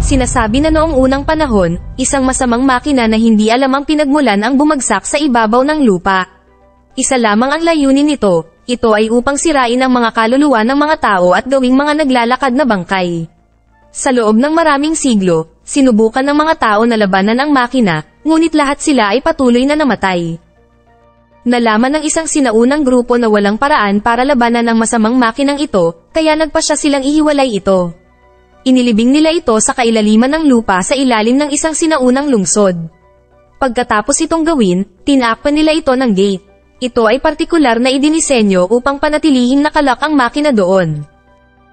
Sinasabi na noong unang panahon, isang masamang makina na hindi alam ang pinagmulan ang bumagsak sa ibabaw ng lupa. Isa lamang ang layunin nito, ito ay upang sirain ang mga kaluluwa ng mga tao at gawing mga naglalakad na bangkay. Sa loob ng maraming siglo, sinubukan ng mga tao na labanan ang makina, ngunit lahat sila ay patuloy na namatay. Nalaman ng isang sinaunang grupo na walang paraan para labanan ang masamang makinang ito, kaya nagpasya silang ihiwalay ito. Inilibing nila ito sa kailaliman ng lupa sa ilalim ng isang sinaunang lungsod. Pagkatapos itong gawin, tinakpan nila ito ng gate. Ito ay partikular na idinisenyo upang panatilihing nakalak ang makina doon.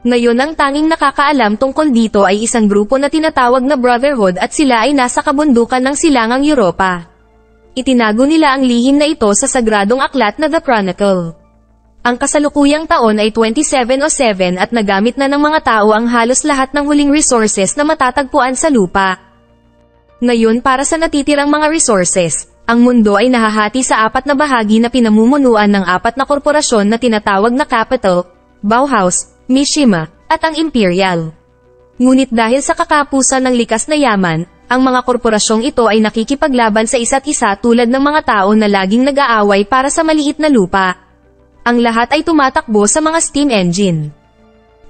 Ngayon ang tanging nakakaalam tungkol dito ay isang grupo na tinatawag na Brotherhood at sila ay nasa kabundukan ng silangang Europa. Itinago nila ang lihim na ito sa sagradong aklat na The Chronicle. Ang kasalukuyang taon ay 2707 at nagamit na ng mga tao ang halos lahat ng huling resources na matatagpuan sa lupa. Ngayon para sa natitirang mga resources, ang mundo ay nahahati sa 4 na bahagi na pinamumunuan ng 4 na korporasyon na tinatawag na Capital, Bauhaus, Mishima, at ang Imperial. Ngunit dahil sa kakapusan ng likas na yaman, ang mga korporasyong ito ay nakikipaglaban sa isa't isa tulad ng mga tao na laging nag-aaway para sa maliit na lupa. Ang lahat ay tumatakbo sa mga steam engine.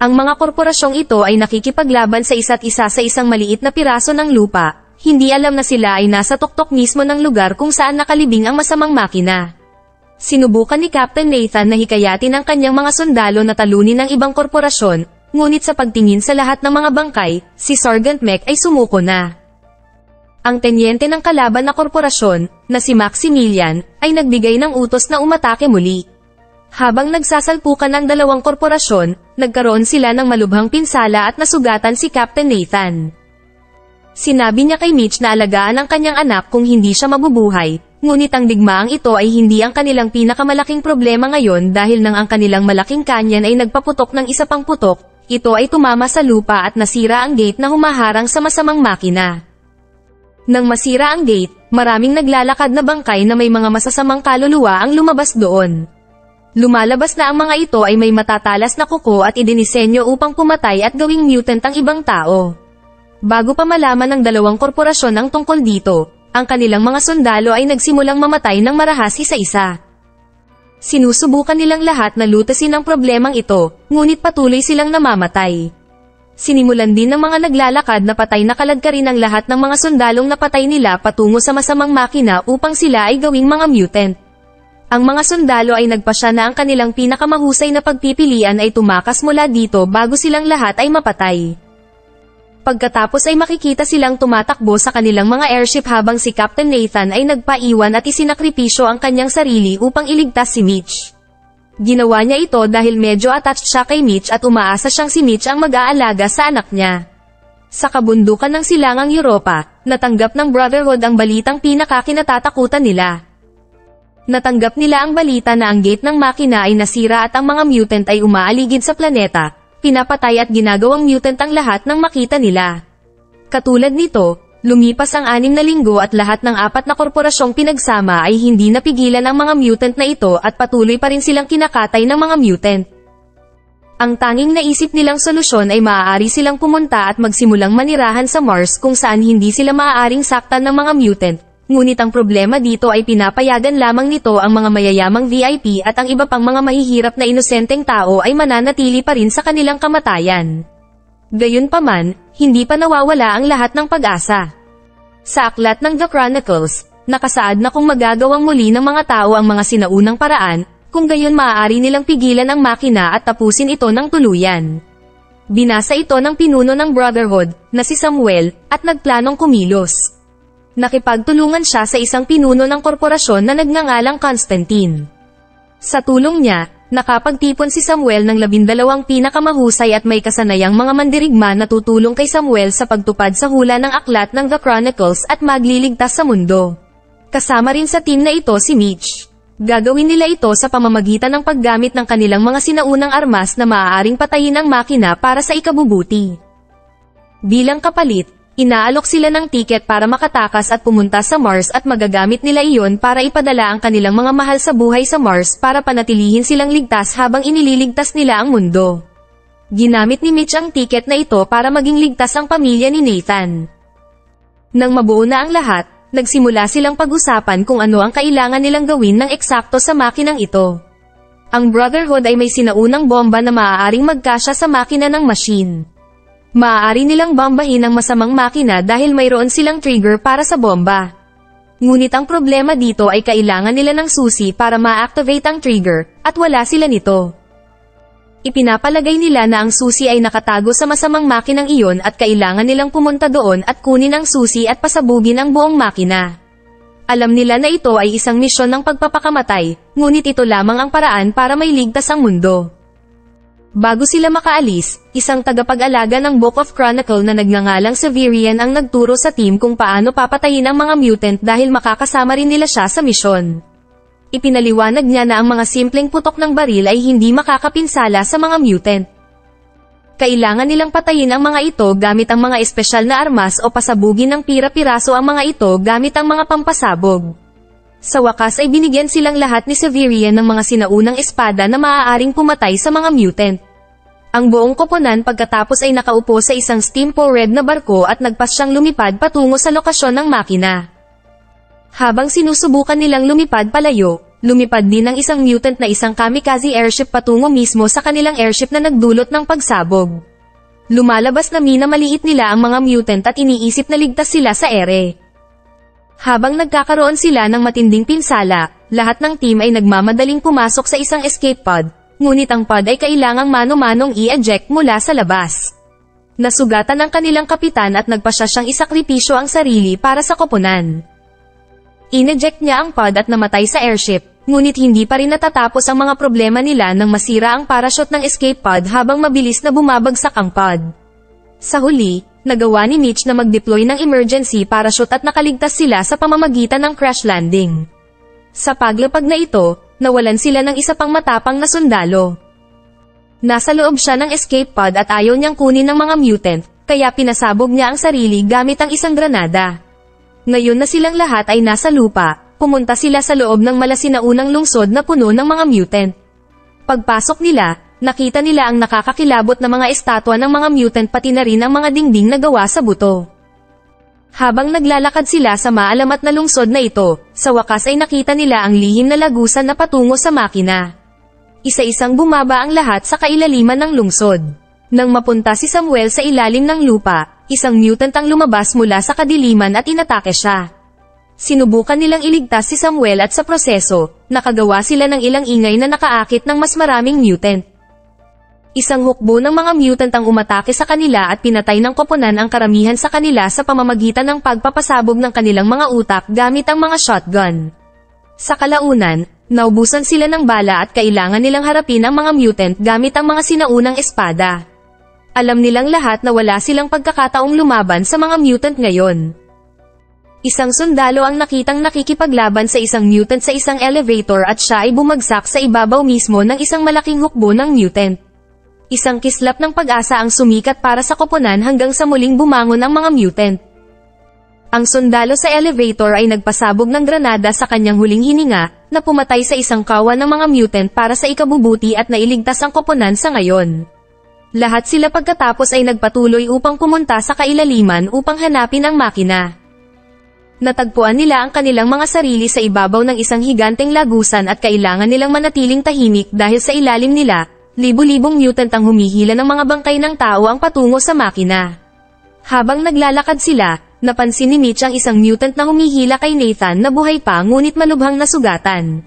Ang mga korporasyong ito ay nakikipaglaban sa isa't isa sa isang maliit na piraso ng lupa, hindi alam na sila ay nasa tuktok mismo ng lugar kung saan nakalibing ang masamang makina. Sinubukan ni Captain Nathan na hikayatin ang kanyang mga sundalo na talunin ng ibang korporasyon, ngunit sa pagtingin sa lahat ng mga bangkay, si Sergeant Mech ay sumuko na. Ang tenyente ng kalaban na korporasyon, na si Maximilian, ay nagbigay ng utos na umatake muli. Habang nagsasalpukan ng dalawang korporasyon, nagkaroon sila ng malubhang pinsala at nasugatan si Captain Nathan. Sinabi niya kay Mitch na alagaan ang kanyang anak kung hindi siya mabubuhay, ngunit ang digmaang ito ay hindi ang kanilang pinakamalaking problema ngayon dahil nang ang kanilang malaking kanyan ay nagpaputok ng isa pang putok, ito ay tumama sa lupa at nasira ang gate na humaharang sa masamang makina. Nang masira ang gate, maraming naglalakad na bangkay na may mga masasamang kaluluwa ang lumabas doon. Lumalabas na ang mga ito ay may matatalas na kuko at idinisenyo upang pumatay at gawing mutant ang ibang tao. Bago pa malaman ng dalawang korporasyon ang tungkol dito, ang kanilang mga sundalo ay nagsimulang mamatay ng marahas isa-isa. Sinusubukan nilang lahat na lutasin ang problemang ito, ngunit patuloy silang namamatay. Sinimulan din ng mga naglalakad na patay na kaladkarin ang lahat ng mga sundalong napatay nila patungo sa masamang makina upang sila ay gawing mga mutant. Ang mga sundalo ay nagpasya na ang kanilang pinakamahusay na pagpipilian ay tumakas mula dito bago silang lahat ay mapatay. Pagkatapos ay makikita silang tumatakbo sa kanilang mga airship habang si Captain Nathan ay nagpaiwan at isinakripisyo ang kanyang sarili upang iligtas si Mitch. Ginawa niya ito dahil medyo attached siya kay Mitch at umaasa siyang si Mitch ang mag-aalaga sa anak niya. Sa kabundukan ng silangang Europa, natanggap ng Brotherhood ang balitang pinakakinatatakutan nila. Natanggap nila ang balita na ang gate ng makina ay nasira at ang mga mutant ay umaaligid sa planeta, pinapatay at ginagawang mutant ang lahat ng makita nila. Katulad nito, lumipas ang 6 na linggo at lahat ng 4 na korporasyong pinagsama ay hindi napigilan ang mga mutant na ito at patuloy pa rin silang kinakatay ng mga mutant. Ang tanging naisip nilang solusyon ay maaari silang pumunta at magsimulang manirahan sa Mars kung saan hindi sila maaaring saktan ng mga mutant. Ngunit ang problema dito ay pinapayagan lamang nito ang mga mayayamang VIP at ang iba pang mga mahihirap na inosenteng tao ay mananatili pa rin sa kanilang kamatayan. Gayunpaman, hindi pa nawawala ang lahat ng pag-asa. Sa aklat ng The Chronicles, nakasaad na kung magagawang muli ng mga tao ang mga sinaunang paraan, kung gayon maaari nilang pigilan ang makina at tapusin ito ng tuluyan. Binasa ito ng pinuno ng Brotherhood, na si Samuel, at nagplanong kumilos. Nakipagtulungan siya sa isang pinuno ng korporasyon na nagngangalang Constantine. Sa tulong niya, nakapagtipon si Samuel ng 12 pinakamahusay at may kasanayang mga mandirigma na tutulong kay Samuel sa pagtupad sa hula ng aklat ng The Chronicles at magliligtas sa mundo. Kasama rin sa team na ito si Mitch. Gagawin nila ito sa pamamagitan ng paggamit ng kanilang mga sinaunang armas na maaaring patayin ang makina para sa ikabubuti. Bilang kapalit, inaalok sila ng tiket para makatakas at pumunta sa Mars at magagamit nila iyon para ipadala ang kanilang mga mahal sa buhay sa Mars para panatilihin silang ligtas habang inililigtas nila ang mundo. Ginamit ni Mitch ang tiket na ito para maging ligtas ang pamilya ni Nathan. Nang mabuo na ang lahat, nagsimula silang pag-usapan kung ano ang kailangan nilang gawin ng eksakto sa makinang ito. Ang Brotherhood ay may sinaunang bomba na maaaring magkasya sa makina ng machine. Maaari nilang bombahin ang masamang makina dahil mayroon silang trigger para sa bomba. Ngunit ang problema dito ay kailangan nila ng susi para ma-activate ang trigger, at wala sila nito. Ipinapalagay nila na ang susi ay nakatago sa masamang makinang iyon at kailangan nilang pumunta doon at kunin ang susi at pasabugin ang buong makina. Alam nila na ito ay isang misyon ng pagpapakamatay, ngunit ito lamang ang paraan para mailigtas ang mundo. Bago sila makaalis, isang tagapag-alaga ng Book of Chronicle na nagngangalang Severian ang nagturo sa team kung paano papatayin ang mga mutant dahil makakasama rin nila siya sa misyon. Ipinaliwanag niya na ang mga simpleng putok ng baril ay hindi makakapinsala sa mga mutant. Kailangan nilang patayin ang mga ito gamit ang mga espesyal na armas o pasabugin ng pira-piraso ang mga ito gamit ang mga pampasabog. Sa wakas ay binigyan silang lahat ni Severian ng mga sinaunang espada na maaaring pumatay sa mga mutant. Ang buong koponan pagkatapos ay nakaupo sa isang steam-powered na barko at nagpas siyang lumipad patungo sa lokasyon ng makina. Habang sinusubukan nilang lumipad palayo, lumipad din ang isang mutant na isang kamikaze airship patungo mismo sa kanilang airship na nagdulot ng pagsabog. Lumalabas na minamaliit nila ang mga mutant at iniisip na ligtas sila sa ere. Habang nagkakaroon sila ng matinding pinsala, lahat ng team ay nagmamadaling pumasok sa isang escape pod, ngunit ang pod ay kailangang mano-manong i-eject mula sa labas. Nasugatan ang kanilang kapitan at nagpasya siyang isakripisyo ang sarili para sa koponan. Ineject niya ang pod at namatay sa airship, ngunit hindi pa rin natatapos ang mga problema nila nang masira ang parachute ng escape pod habang mabilis na bumabagsak ang pod. Sa huli, nagawa ni Mitch na mag-deploy ng emergency parachute at nakaligtas sila sa pamamagitan ng crash landing. Sa paglapag na ito, nawalan sila ng isa pang matapang na sundalo. Nasa loob siya ng escape pod at ayaw niyang kunin ng mga mutant, kaya pinasabog niya ang sarili gamit ang isang granada. Ngayon na silang lahat ay nasa lupa, pumunta sila sa loob ng malasinaunang lungsod na puno ng mga mutant. Pagpasok nila, nakita nila ang nakakakilabot na mga estatwa ng mga mutant pati na rin ang mga dingding na gawa sa buto. Habang naglalakad sila sa maalamat na lungsod na ito, sa wakas ay nakita nila ang lihim na lagusan na patungo sa makina. Isa-isang bumaba ang lahat sa kailaliman ng lungsod. Nang mapunta si Samuel sa ilalim ng lupa, isang mutant ang lumabas mula sa kadiliman at inatake siya. Sinubukan nilang iligtas si Samuel at sa proseso, nakagawa sila ng ilang ingay na nakaakit ng mas maraming mutant. Isang hukbo ng mga mutant ang umatake sa kanila at pinatay ng koponan ang karamihan sa kanila sa pamamagitan ng pagpapasabog ng kanilang mga utak gamit ang mga shotgun. Sa kalaunan, naubusan sila ng bala at kailangan nilang harapin ang mga mutant gamit ang mga sinaunang espada. Alam nilang lahat na wala silang pagkakataong lumaban sa mga mutant ngayon. Isang sundalo ang nakitang nakikipaglaban sa isang mutant sa isang elevator at siya ay bumagsak sa ibabaw mismo ng isang malaking hukbo ng mutant. Isang kislap ng pag-asa ang sumikat para sa koponan hanggang sa muling bumangon ang mga mutant. Ang sundalo sa elevator ay nagpasabog ng granada sa kanyang huling hininga, na pumatay sa isang kawan ng mga mutant para sa ikabubuti at nailigtas ang koponan sa ngayon. Lahat sila pagkatapos ay nagpatuloy upang pumunta sa kailaliman upang hanapin ang makina. Natagpuan nila ang kanilang mga sarili sa ibabaw ng isang higanteng lagusan at kailangan nilang manatiling tahimik dahil sa ilalim nila, libu-libong mutant ang humihila ng mga bangkay ng tao ang patungo sa makina. Habang naglalakad sila, napansin ni Mitch ang isang mutant na humihila kay Nathan na buhay pa ngunit malubhang nasugatan.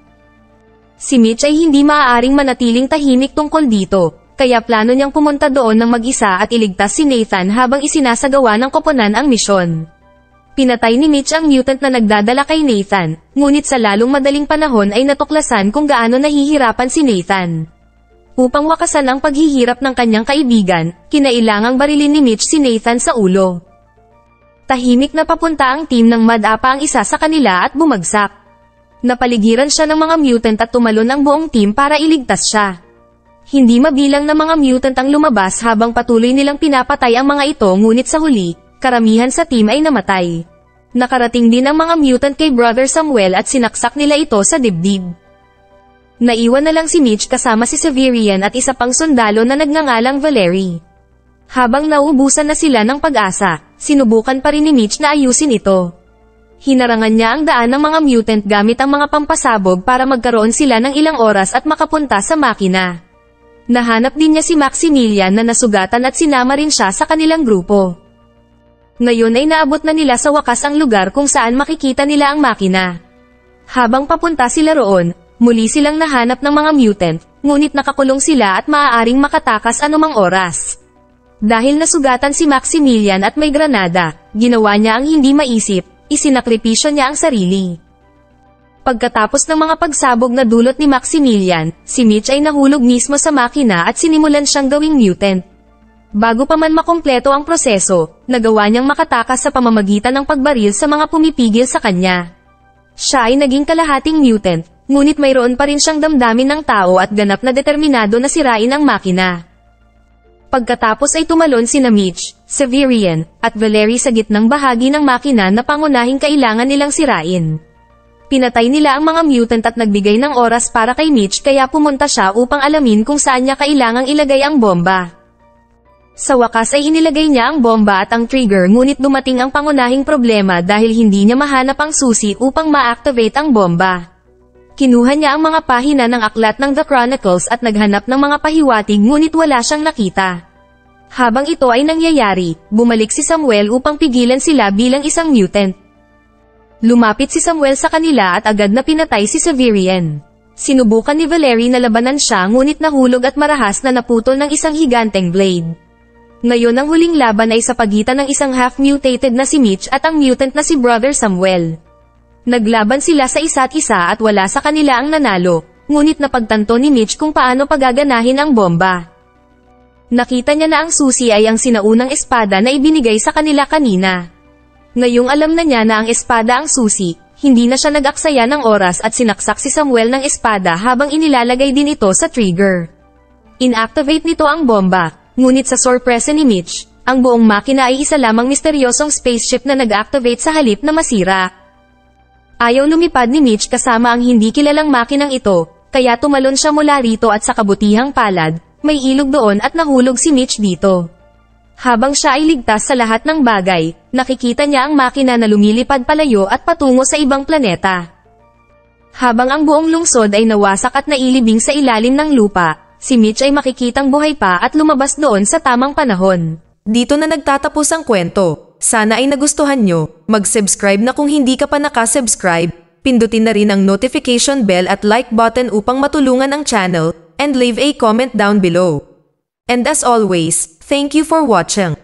Si Mitch ay hindi maaaring manatiling tahimik tungkol dito, kaya plano niyang pumunta doon ng mag-isa at iligtas si Nathan habang isinasagawa ng koponan ang misyon. Pinatay ni Mitch ang mutant na nagdadala kay Nathan, ngunit sa lalong madaling panahon ay natuklasan kung gaano nahihirapan si Nathan. Upang wakasan ang paghihirap ng kanyang kaibigan, kinailangang barilin ni Mitch si Nathan sa ulo. Tahimik na papunta ang team ng Mad-Apa ang isa sa kanila at bumagsak. Napaligiran siya ng mga mutant at tumalon ang buong team para iligtas siya. Hindi mabilang na mga mutant ang lumabas habang patuloy nilang pinapatay ang mga ito ngunit sa huli, karamihan sa team ay namatay. Nakarating din ang mga mutant kay Brother Samuel at sinaksak nila ito sa dibdib. Naiwan na lang si Mitch kasama si Severian at isa pang sundalo na nagngangalang Valerie. Habang nauubusan na sila ng pag-asa, sinubukan pa rin ni Mitch na ayusin ito. Hinarangan niya ang daan ng mga mutant gamit ang mga pampasabog para magkaroon sila ng ilang oras at makapunta sa makina. Nahanap din niya si Maximilian na nasugatan at sinama rin siya sa kanilang grupo. Ngayon ay naabot na nila sa wakas ang lugar kung saan makikita nila ang makina. Habang papunta sila roon, muli silang nahanap ng mga mutant, ngunit nakakulong sila at maaaring makatakas anumang oras. Dahil nasugatan si Maximilian at may granada, ginawa niya ang hindi maisip, isinakripisyo niya ang sarili. Pagkatapos ng mga pagsabog na dulot ni Maximilian, si Mitch ay nahulog mismo sa makina at sinimulan siyang gawing mutant. Bago pa man makumpleto ang proseso, nagawa niyang makatakas sa pamamagitan ng pagbaril sa mga pumipigil sa kanya. Siya ay naging kalahating mutant, ngunit mayroon pa rin siyang damdamin ng tao at ganap na determinado na sirain ang makina. Pagkatapos ay tumalon sina Mitch, Severian, at Valerie sa gitnang bahagi ng makina na pangunahing kailangan nilang sirain. Pinatay nila ang mga mutant at nagbigay ng oras para kay Mitch kaya pumunta siya upang alamin kung saan niya kailangang ilagay ang bomba. Sa wakas ay inilagay niya ang bomba at ang trigger ngunit dumating ang pangunahing problema dahil hindi niya mahanap ang susi upang ma-activate ang bomba. Kinuha niya ang mga pahina ng aklat ng The Chronicles at naghanap ng mga pahiwatig ngunit wala siyang nakita. Habang ito ay nangyayari, bumalik si Samuel upang pigilan sila bilang isang mutant. Lumapit si Samuel sa kanila at agad na pinatay si Severian. Sinubukan ni Valerie na labanan siya ngunit nahulog at marahas na naputol ng isang higanteng blade. Ngayon ang huling laban ay sa pagitan ng isang half-mutated na si Mitch at ang mutant na si Brother Samuel. Naglaban sila sa isa't isa at wala sa kanila ang nanalo, ngunit napagtanto ni Mitch kung paano pagaganahin ang bomba. Nakita niya na ang susi ay ang sinaunang espada na ibinigay sa kanila kanina. Ngayong alam na niya na ang espada ang susi, hindi na siya nag-aksaya ng oras at sinaksak si Samuel ng espada habang inilalagay din ito sa trigger. Inactivate nito ang bomba, ngunit sa sorpresa ni Mitch, ang buong makina ay isa lamang misteryosong spaceship na nag-activate sa halip na masira. Ayaw lumipad ni Mitch kasama ang hindi kilalang makinang ito, kaya tumalon siya mula rito at sa kabutihang palad, may ilog doon at nahulog si Mitch dito. Habang siya ay ligtas sa lahat ng bagay, nakikita niya ang makina na lumilipad palayo at patungo sa ibang planeta. Habang ang buong lungsod ay nawasak at nailibing sa ilalim ng lupa, si Mitch ay makikitang buhay pa at lumabas doon sa tamang panahon. Dito na nagtatapos ang kwento. Sana ay nagustuhan nyo. Mag-subscribe na kung hindi ka pa nakasubscribe. Pindutin na rin ang notification bell at like button upang matulungan ang channel, and leave a comment down below. And as always, thank you for watching.